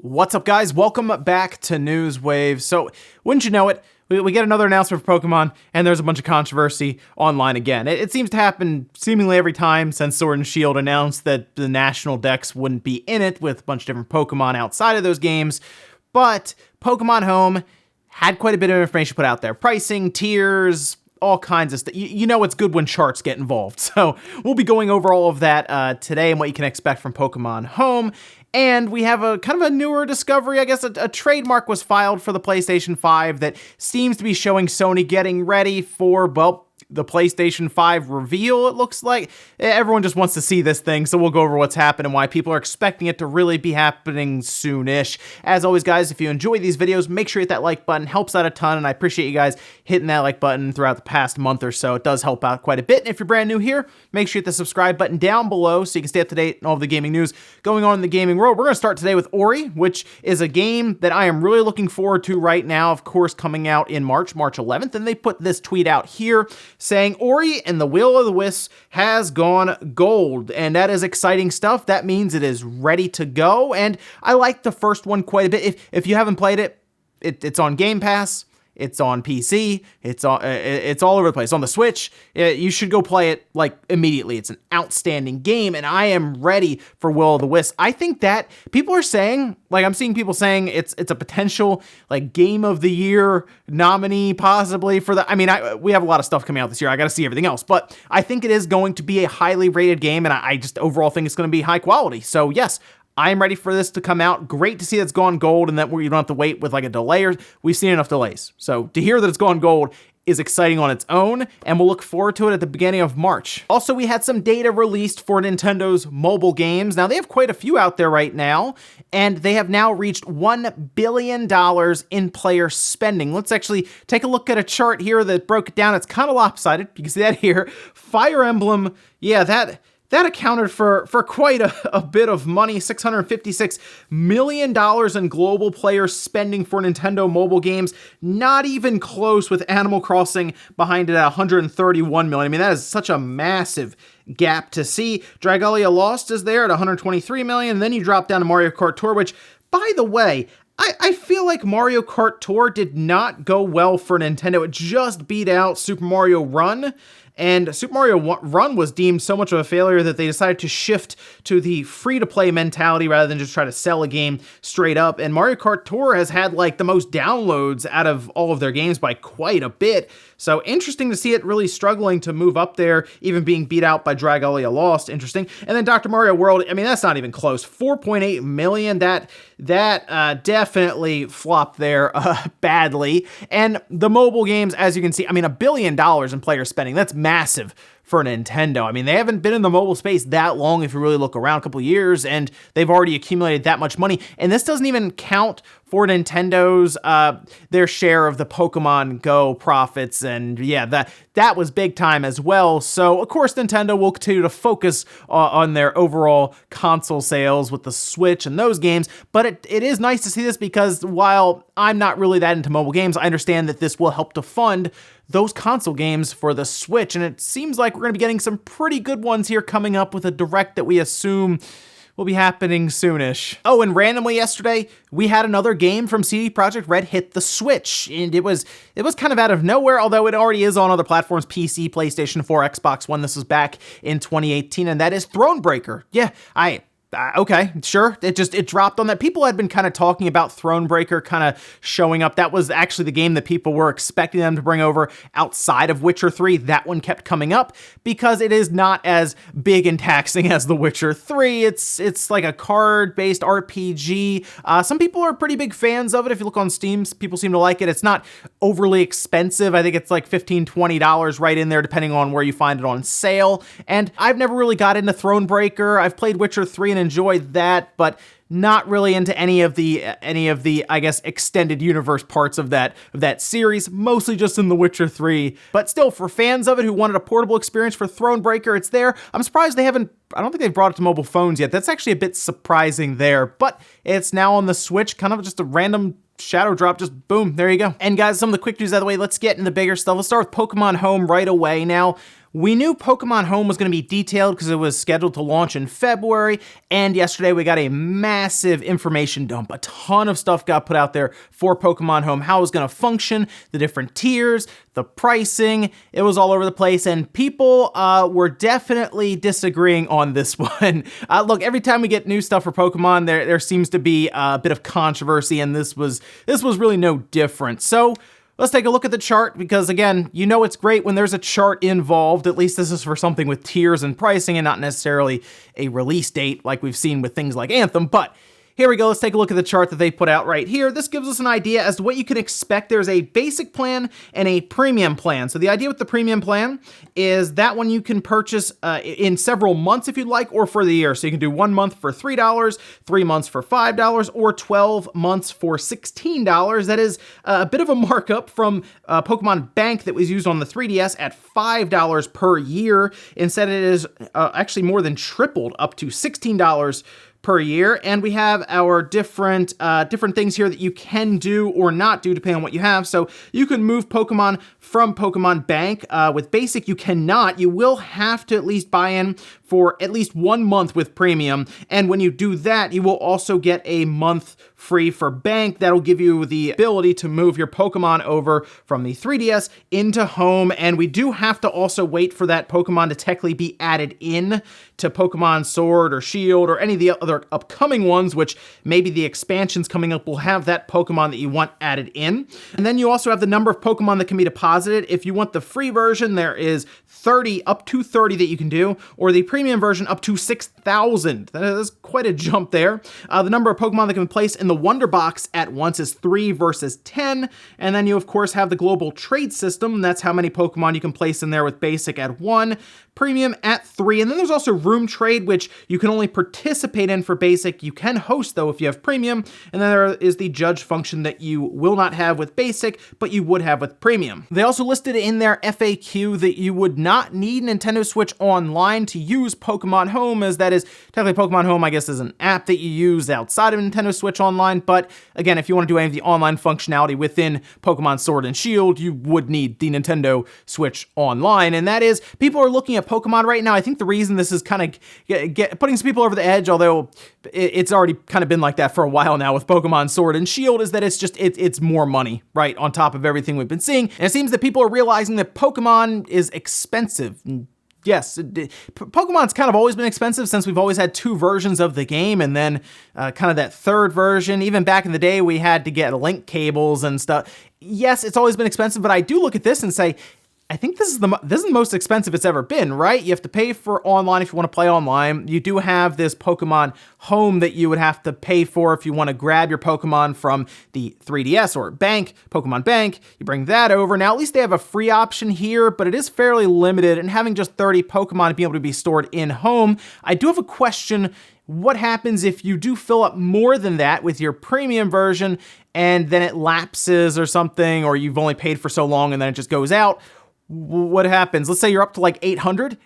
What's up, guys? Welcome back to Newswave. So, wouldn't you know it, we get another announcement for Pokemon, and there's a bunch of controversy online again. It seems to happen seemingly every time since Sword and Shield announced that the national decks wouldn't be in it with a bunch of different Pokemon outside of those games. But Pokemon Home had quite a bit of information put out there. Pricing, tiers, all kinds of stuff. You know it's good when charts get involved. So we'll be going over all of that today and what you can expect from Pokemon Home. And we have a kind of a newer discovery. I guess a trademark was filed for the PlayStation 5 that seems to be showing Sony getting ready for, well, the PlayStation 5 reveal, it looks like. Everyone just wants to see this thing, so we'll go over what's happened and why people are expecting it to really be happening soonish. As always, guys, if you enjoy these videos, make sure you hit that like button. Helps out a ton, and I appreciate you guys hitting that like button throughout the past month or so. It does help out quite a bit. And if you're brand new here, make sure you hit the subscribe button down below so you can stay up to date on all of the gaming news going on in the gaming world. We're going to start today with Ori, which is a game that I am really looking forward to right now, of course, coming out in March 11th. And they put this tweet out here saying, Ori and the Will of the Wisps has gone gold, and that is exciting stuff. That means it is ready to go, and I like the first one quite a bit. If you haven't played it, it's on Game Pass. It's on PC, it's all over the place. On the Switch, you should go play it like immediately. It's an outstanding game, and I am ready for Will of the Wisps. I think that people are saying, like I'm seeing people saying it's a potential like Game of the Year nominee possibly for the, I mean, we have a lot of stuff coming out this year. I got to see everything else, but I think it is going to be a highly rated game, and I just overall think it's going to be high quality. So yes, I'm ready for this to come out. Great to see that it's gone gold and that you don't have to wait with like a delay. We've seen enough delays. So to hear that it's gone gold is exciting on its own, and we'll look forward to it at the beginning of March. Also, we had some data released for Nintendo's mobile games. Now, they have quite a few out there right now, and they have now reached $1 billion in player spending. Let's actually take a look at a chart here that broke it down. It's kind of lopsided. You can see that here. Fire Emblem, yeah, that accounted for quite a bit of money, $656 million in global player spending for Nintendo mobile games. Not even close with Animal Crossing behind it at $131 million. I mean, that is such a massive gap to see. Dragalia Lost is there at $123 million. And then you drop down to Mario Kart Tour, which, by the way, I feel like Mario Kart Tour did not go well for Nintendo. It just beat out Super Mario Run. And Super Mario Run was deemed so much of a failure that they decided to shift to the free-to-play mentality rather than just try to sell a game straight up. And Mario Kart Tour has had like the most downloads out of all of their games by quite a bit. So interesting to see it really struggling to move up there, even being beat out by Dragalia Lost. Interesting. And then Dr. Mario World, I mean, that's not even close. 4.8 million. That definitely flopped there badly. And the mobile games, as you can see, I mean, $1 billion in player spending. That's massive for Nintendo. I mean, they haven't been in the mobile space that long if you really look around, a couple of years, and they've already accumulated that much money. And this doesn't even count for Nintendo's their share of the Pokemon Go profits, and yeah, that was big time as well. So of course Nintendo will continue to focus on their overall console sales with the Switch and those games, but it is nice to see this because while I'm not really that into mobile games, I understand that this will help to fund those console games for the Switch, and it seems like we're going to be getting some pretty good ones here coming up with a direct that we assume will be happening soonish. Oh, and randomly yesterday, we had another game from CD Projekt Red hit the Switch, and it was kind of out of nowhere, although it already is on other platforms, PC, PlayStation 4, Xbox One. This was back in 2018, and that is Thronebreaker. Yeah, okay, sure. It dropped on that. People had been kind of talking about Thronebreaker kind of showing up. That was actually the game that people were expecting them to bring over outside of Witcher 3. That one kept coming up because it is not as big and taxing as The Witcher 3. It's like a card-based RPG. Some people are pretty big fans of it. If you look on Steam, people seem to like it. It's not overly expensive. I think it's like $15, $20 right in there, depending on where you find it on sale. And I've never really got into Thronebreaker. I've played Witcher 3 and enjoyed that, but not really into any of the I guess extended universe parts of that series, mostly just in The Witcher 3. But still, for fans of it who wanted a portable experience for Thronebreaker, it's there. I'm surprised I don't think they've brought it to mobile phones yet. That's actually a bit surprising there, but it's now on the Switch, kind of just a random shadow drop, just boom, there you go. And guys, some of the quick news out of the way, let's get into the bigger stuff. Let's start with Pokemon Home right away. Now, We knew Pokemon Home was going to be detailed because it was scheduled to launch in February, and yesterday we got a massive information dump. A ton of stuff got put out there for Pokemon Home, how it was going to function, the different tiers, the pricing. It was all over the place, and people were definitely disagreeing on this one. Look, every time we get new stuff for Pokemon, there seems to be a bit of controversy, and this was really no different. So let's take a look at the chart because, again, you know it's great when there's a chart involved. At least this is for something with tiers and pricing and not necessarily a release date like we've seen with things like Anthem. But here we go. Let's take a look at the chart that they put out right here. This gives us an idea as to what you can expect. There's a basic plan and a premium plan. So the idea with the premium plan is that one you can purchase in several months if you'd like, or for the year. So you can do 1 month for $3, 3 months for $5, or 12 months for $16. That is a bit of a markup from Pokemon Bank that was used on the 3DS at $5 per year. Instead, it is actually more than tripled, up to $16 per year. And we have our different things here that you can do or not do depending on what you have. So you can move Pokemon from Pokemon Bank. With Basic, you cannot. You will have to at least buy in for at least 1 month with Premium. And when you do that, you will also get a month free for Bank. That'll give you the ability to move your Pokemon over from the 3DS into Home. And we do have to also wait for that Pokemon to technically be added in to Pokemon Sword or Shield or any of the other upcoming ones, which maybe the expansions coming up will have that Pokemon that you want added in. And then you also have the number of Pokemon that can be deposited. If you want the free version, there is 30, up to 30 that you can do, or the premium version up to 6,000. That is quite a jump there. The number of Pokemon that can be placed in the Wonder Box at once is 3 versus 10. And then you, of course, have the global trade system. That's how many Pokemon you can place in there with Basic at 1, Premium at 3. And then there's also Room Trade, which you can only participate in for Basic. You can host, though, if you have Premium. And then there is the Judge function that you will not have with Basic, but you would have with Premium. They also listed in their FAQ that you would not need Nintendo Switch Online to use Pokemon Home, as that is technically Pokemon Home, I guess, is an app that you use outside of Nintendo Switch Online. But again, if you want to do any of the online functionality within Pokemon Sword and Shield, you would need the Nintendo Switch Online. And that is, people are looking at Pokemon right now. I think the reason this is kind of putting some people over the edge, although it's already kind of been like that for a while now with Pokemon Sword and Shield, is that it's more money, right, on top of everything we've been seeing. And it seems that people are realizing that Pokemon is expensive. Yes, Pokemon's kind of always been expensive since we've always had 2 versions of the game, and then kind of that third version. Even back in the day, we had to get link cables and stuff. Yes, it's always been expensive, but I do look at this and say, I think this is the most expensive it's ever been, right? You have to pay for online if you want to play online. You do have this Pokemon Home that you would have to pay for if you want to grab your Pokemon from the 3DS or Bank, Pokemon Bank. You bring that over. Now, at least they have a free option here, but it is fairly limited, and having just 30 Pokemon to be able to be stored in Home. I do have a question. What happens if you do fill up more than that with your premium version and then it lapses or something, or you've only paid for so long and then it just goes out? What happens? Let's say you're up to like 800.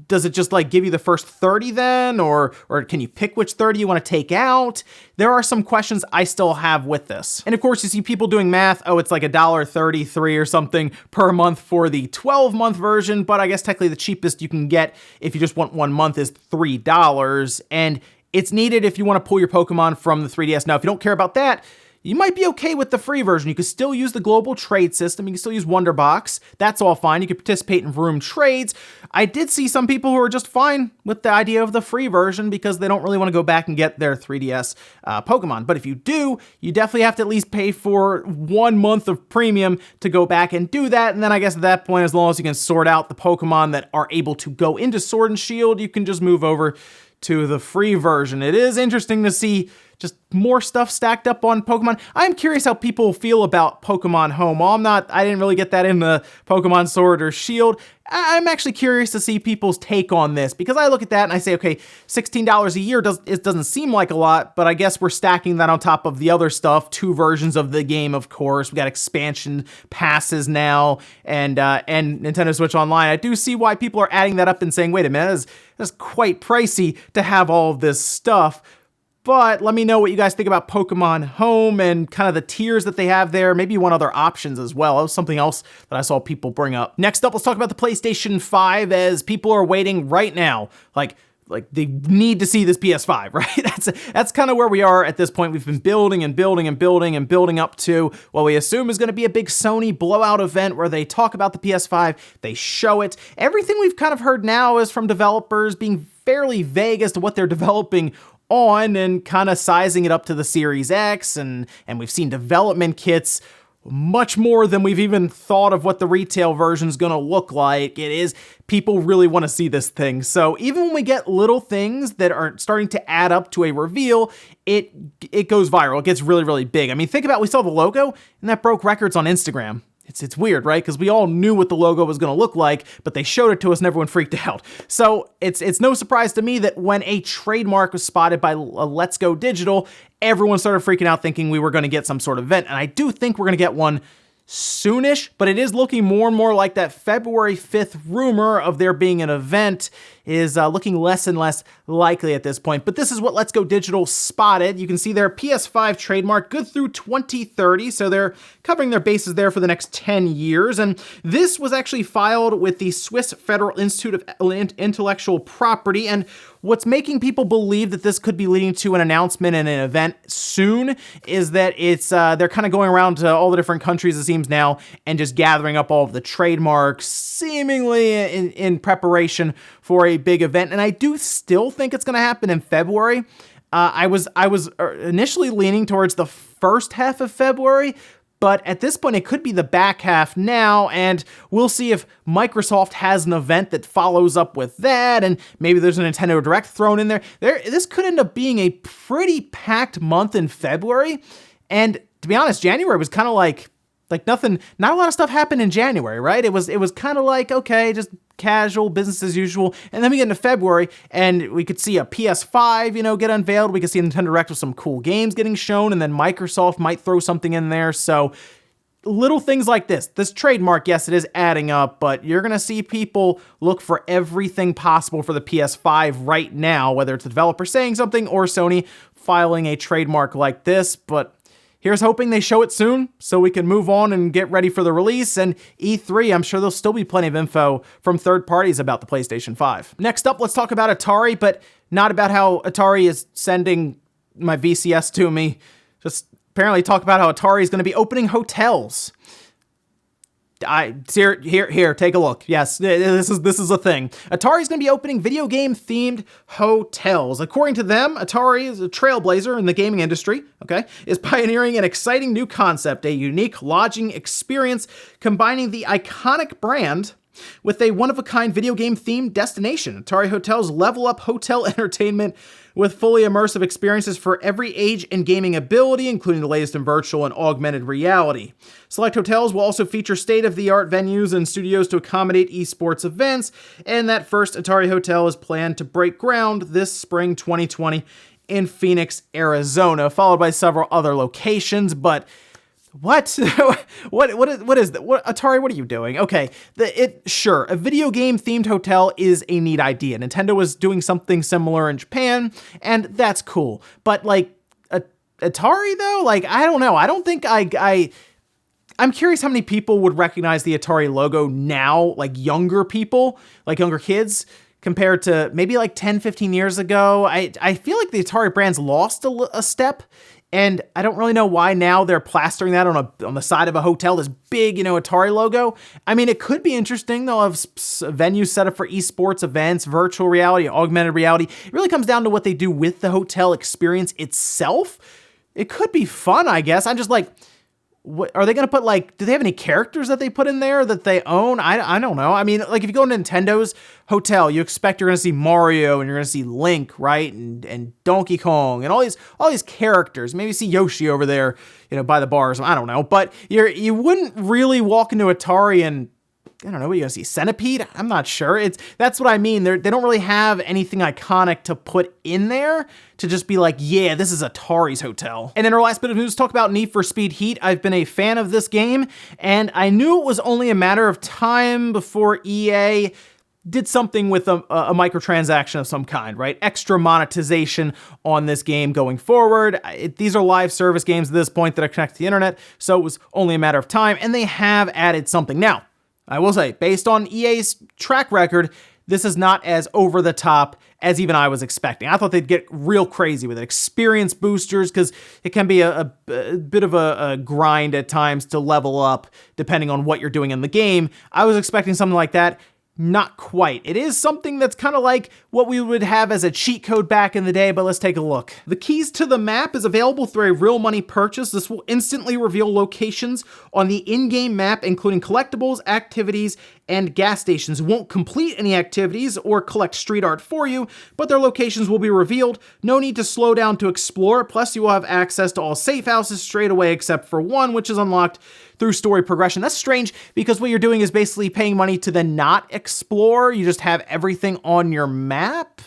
Does it just like give you the first 30 then? Or can you pick which 30 you want to take out? There are some questions I still have with this. And of course, you see people doing math. Oh, it's like $1.33 or something per month for the 12-month version. But I guess technically the cheapest you can get if you just want 1 month is $3. And it's needed if you want to pull your Pokemon from the 3DS. Now, if you don't care about that, you might be okay with the free version. You can still use the global trade system. You can still use Wonder Box. That's all fine. You can participate in room trades. I did see some people who are just fine with the idea of the free version because they don't really want to go back and get their 3DS Pokemon. But if you do, you definitely have to at least pay for 1 month of premium to go back and do that. And then I guess at that point, as long as you can sort out the Pokemon that are able to go into Sword and Shield, you can just move over to the free version. It is interesting to see just more stuff stacked up on Pokemon. I'm curious how people feel about Pokemon Home. While I didn't really get that in the Pokemon Sword or Shield, I'm actually curious to see people's take on this, because I look at that and I say, okay, $16 a year doesn't seem like a lot, but I guess we're stacking that on top of the other stuff, 2 versions of the game, of course. We got expansion passes now and Nintendo Switch Online. I do see why people are adding that up and saying, wait a minute, that's quite pricey to have all of this stuff. But let me know what you guys think about Pokemon Home and kind of the tiers that they have there. Maybe you want other options as well. That was something else that I saw people bring up. Next up, let's talk about the PlayStation 5, as people are waiting right now. Like they need to see this PS5, right? That's kind of where we are at this point. We've been building and building and building and building up to what we assume is going to be a big Sony blowout event where they talk about the PS5, they show it. Everything we've kind of heard now is from developers being fairly vague as to what they're developing on and kind of sizing it up to the Series X, and we've seen development kits much more than we've even thought of what the retail version is going to look like. People really want to see this thing. So even when we get little things that are starting to add up to a reveal, it goes viral. It gets really, really big. I mean, think about, we saw the logo and that broke records on Instagram. It's weird, right? Because we all knew what the logo was going to look like, but they showed it to us and everyone freaked out. So it's no surprise to me that when a trademark was spotted by Let's Go Digital, everyone started freaking out thinking we were going to get some sort of event. And I do think we're going to get one soonish, but it is looking more and more like that February 5th rumor of there being an event is looking less and less likely at this point. But this is what Let's Go Digital spotted. You can see their PS5 trademark good through 2030, so they're covering their bases there for the next 10 years. And this was actually filed with the Swiss Federal Institute of Intellectual Property. And what's making people believe that this could be leading to an announcement and an event soon is that they're kind of going around to all the different countries, it seems now, and just gathering up all of the trademarks, seemingly in preparation for a big event. And I do still think it's going to happen in February. I was initially leaning towards the first half of February, but at this point, it could be the back half now, and we'll see if Microsoft has an event that follows up with that, and maybe there's a Nintendo Direct thrown in there. This could end up being a pretty packed month in February, and to be honest, January was kind of like nothing, not a lot of stuff happened in January, right? It was kind of like, okay, just casual, business as usual. And then we get into February and we could see a PS5, get unveiled. We could see a Nintendo Direct with some cool games getting shown, and then Microsoft might throw something in there. So little things like this trademark, yes, it is adding up, but you're going to see people look for everything possible for the PS5 right now, whether it's a developer saying something or Sony filing a trademark like this. But here's hoping they show it soon so we can move on and get ready for the release. And E3, I'm sure there'll still be plenty of info from third parties about the PlayStation 5. Next up, let's talk about Atari, but not about how Atari is sending my VCS to me. Just apparently talk about how Atari is going to be opening hotels. Here, take a look. Yes, this is a thing. Atari's going to be opening video game themed hotels. According to them, Atari is a trailblazer in the gaming industry, is pioneering an exciting new concept, a unique lodging experience combining the iconic brand with a one-of-a-kind video game themed destination. Atari Hotels level up hotel entertainment with fully immersive experiences for every age and gaming ability, including the latest in virtual and augmented reality. Select hotels will also feature state-of-the-art venues and studios to accommodate esports events, and that first Atari Hotel is planned to break ground this spring 2020 in Phoenix, Arizona, followed by several other locations. But what? what is that? Atari, what are you doing? Okay, sure, a video game themed hotel is a neat idea. Nintendo was doing something similar in Japan, and that's cool. But Atari though, I don't know. I don't think I'm curious how many people would recognize the Atari logo now, younger people, younger kids, compared to maybe 10, 15 years ago. I feel like the Atari brand's lost a step. And I don't really know why now they're plastering that on the side of a hotel, this big, Atari logo. I mean, it could be interesting. They'll have venues set up for esports events, virtual reality, augmented reality. It really comes down to what they do with the hotel experience itself. It could be fun, I guess. I'm just what are they going to put, do they have any characters that they put in there that they own? I don't know. I mean, if you go to Nintendo's hotel, you expect you're going to see Mario and you're going to see Link, right? And Donkey Kong and all these characters. Maybe see Yoshi over there, by the bars. I don't know. But you wouldn't really walk into Atari and, I don't know, what are you going to see? Centipede? I'm not sure. That's what I mean. They don't really have anything iconic to put in there to just be yeah, this is Atari's hotel. And then our last bit of news, talk about Need for Speed Heat. I've been a fan of this game, and I knew it was only a matter of time before EA did something with a microtransaction of some kind, right? Extra monetization on this game going forward. These are live service games at this point that are connected to the internet, so it was only a matter of time, and they have added something. Now, I will say, based on EA's track record, this is not as over the top as even I was expecting. I thought they'd get real crazy with it. Experience boosters, because it can be a bit of a grind at times to level up depending on what you're doing in the game. I was expecting something like that. Not quite. It is something that's kind of like what we would have as a cheat code back in the day, but let's take a look. The keys to the map is available through a real money purchase. This will instantly reveal locations on the in-game map, including collectibles, activities, and gas stations. It won't complete any activities or collect street art for you, but their locations will be revealed. No need to slow down to explore, plus you will have access to all safe houses straight away except for one, which is unlocked through story progression. That's strange because what you're doing is basically paying money to then not explore. You just have everything on your map.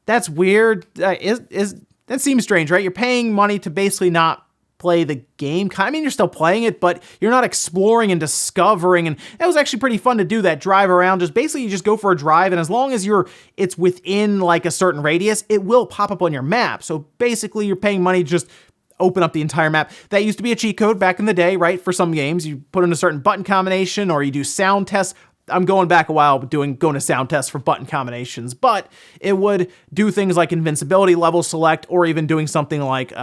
That's weird. That seems strange, right? You're paying money to basically not play the game. I mean, you're still playing it, but you're not exploring and discovering. And that was actually pretty fun to do, that drive around. Just basically you just go for a drive, and as long as it's within like a certain radius, it will pop up on your map. So basically you're paying money to just open up the entire map. That used to be a cheat code back in the day, right? For some games, you put in a certain button combination or you do sound tests. I'm going back a while, going to sound tests for button combinations, but it would do things like invincibility, level select, or even doing something like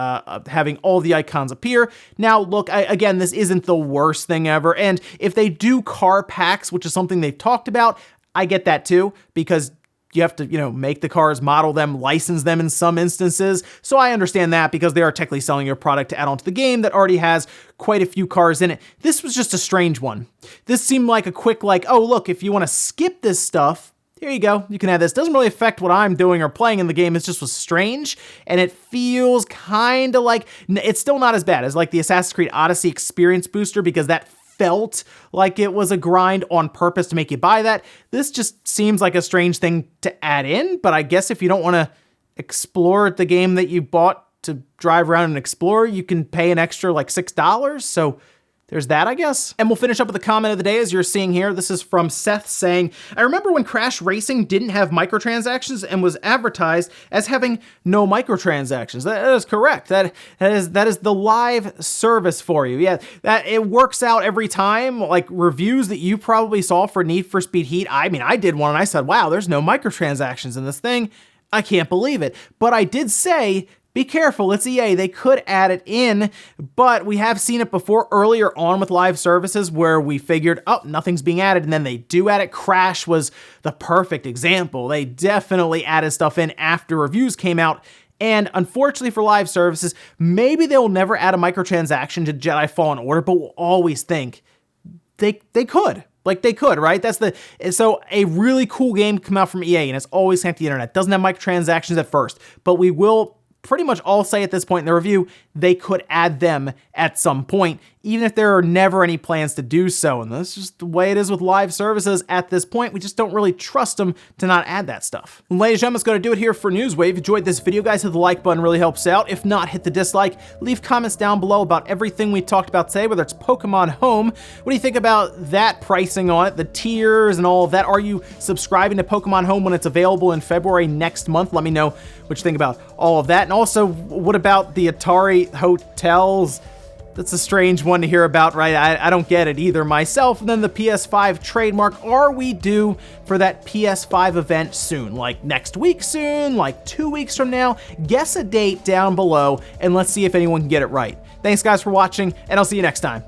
having all the icons appear. Now, look, again, this isn't the worst thing ever, and if they do car packs, which is something they've talked about, I get that too, because you have to, make the cars, model them, license them in some instances. So I understand that because they are technically selling your product to add on to the game that already has quite a few cars in it. This was just a strange one. This seemed like a quick, oh, look, if you want to skip this stuff, here you go. You can have this. Doesn't really affect what I'm doing or playing in the game. It just was strange. And it feels kind of like, it's still not as bad as like the Assassin's Creed Odyssey experience booster, because that felt like it was a grind on purpose to make you buy that. This just seems like a strange thing to add in, but I guess if you don't want to explore the game that you bought to drive around and explore, you can pay an extra like $6. So there's that, I guess. And we'll finish up with the comment of the day, as you're seeing here. This is from Seth saying, I remember when Crash Racing didn't have microtransactions and was advertised as having no microtransactions. That is correct. That is the live service for you. Yeah, that it works out every time. Like reviews that you probably saw for Need for Speed Heat. I mean, I did one and I said, wow, there's no microtransactions in this thing. I can't believe it. But I did say, be careful, it's EA. They could add it in, but we have seen it before earlier on with live services where we figured, oh, nothing's being added, and then they do add it. Crash was the perfect example. They definitely added stuff in after reviews came out, and unfortunately for live services, maybe they will never add a microtransaction to Jedi Fallen Order, but we'll always think they could. Like they could, right? So a really cool game come out from EA, and it's always connected to the internet. Doesn't have microtransactions at first, but we will pretty much all say at this point in the review, they could add them at some point, even if there are never any plans to do so. And that's just the way it is with live services at this point. We just don't really trust them to not add that stuff. And ladies and gentlemen, that's going to do it here for Newswave. If you enjoyed this video, guys, hit the like button, really helps out. If not, hit the dislike. Leave comments down below about everything we talked about today, whether it's Pokemon Home. What do you think about that pricing on it, the tiers and all of that? Are you subscribing to Pokemon Home when it's available in February next month? Let me know what you think about all of that. And also, what about the Atari Hotels? That's a strange one to hear about, right? I don't get it either myself. And then the PS5 Trademark. Are we due for that PS5 event soon? Like next week soon? Like 2 weeks from now? Guess a date down below, and let's see if anyone can get it right. Thanks, guys, for watching, and I'll see you next time.